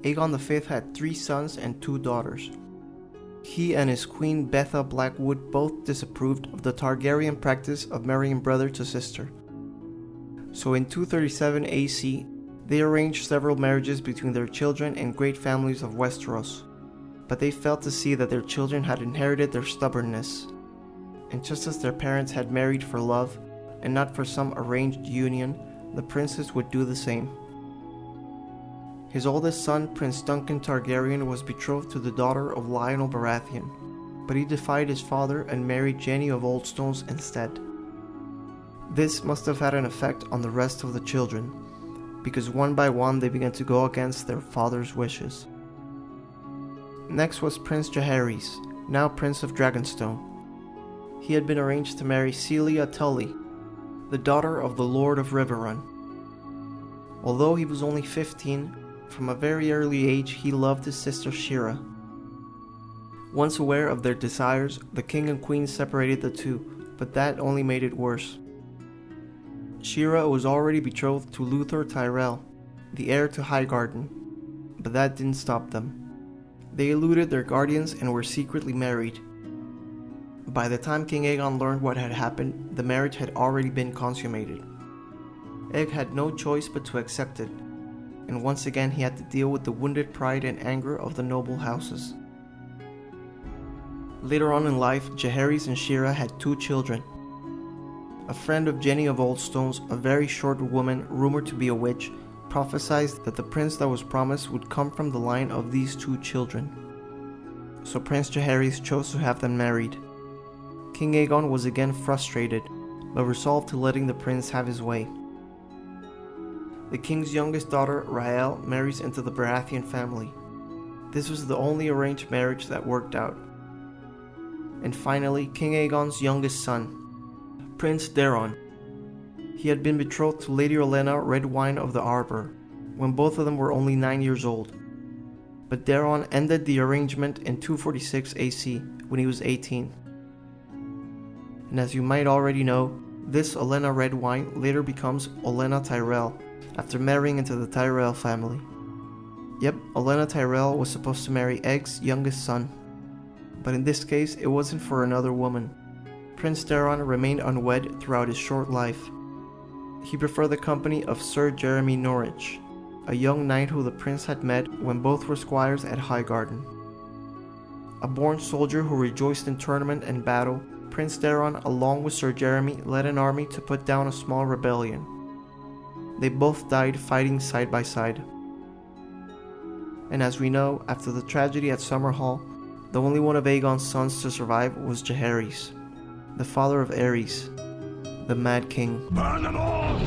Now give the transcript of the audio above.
Aegon V had 3 sons and 2 daughters. He and his queen Betha Blackwood both disapproved of the Targaryen practice of marrying brother to sister. So in 237 AC, they arranged several marriages between their children and great families of Westeros, but they failed to see that their children had inherited their stubbornness. And just as their parents had married for love, and not for some arranged union, the princes would do the same. His oldest son, Prince Duncan Targaryen, was betrothed to the daughter of Lionel Baratheon, but he defied his father and married Jenny of Oldstones instead. This must have had an effect on the rest of the children, because one by one they began to go against their father's wishes. Next was Prince Jaehaerys, now Prince of Dragonstone. He had been arranged to marry Celia Tully, the daughter of the Lord of Riverrun. Although he was only 15, from a very early age he loved his sister Shira. Once aware of their desires, the king and queen separated the two, but that only made it worse. Shira was already betrothed to Luthor Tyrell, the heir to Highgarden, but that didn't stop them. They eluded their guardians and were secretly married. By the time King Aegon learned what had happened, the marriage had already been consummated. Aegon had no choice but to accept it, and once again he had to deal with the wounded pride and anger of the noble houses. Later on in life, Jaehaerys and Shira had 2 children. A friend of Jenny of Oldstones, a very short woman rumored to be a witch, prophesied that the prince that was promised would come from the line of these 2 children. So Prince Jaehaerys chose to have them married. King Aegon was again frustrated, but resolved to letting the prince have his way. The king's youngest daughter, Rael, marries into the Baratheon family. This was the only arranged marriage that worked out. And finally, King Aegon's youngest son, Prince Daeron. He had been betrothed to Lady Olenna Redwine of the Arbor, when both of them were only 9 years old. But Daeron ended the arrangement in 246 AC, when he was 18. And as you might already know, this Olenna Redwine later becomes Olenna Tyrell, after marrying into the Tyrell family. Yep, Olenna Tyrell was supposed to marry Egg's youngest son, but in this case it wasn't for another woman. Prince Daeron remained unwed throughout his short life. He preferred the company of Sir Jeremy Norwich, a young knight who the prince had met when both were squires at Highgarden. A born soldier who rejoiced in tournament and battle, Prince Daeron, along with Sir Jeremy, led an army to put down a small rebellion. They both died fighting side by side. And as we know, after the tragedy at Summerhall, the only one of Aegon's sons to survive was Jaehaerys, the father of Aerys, the Mad King. Burn them all!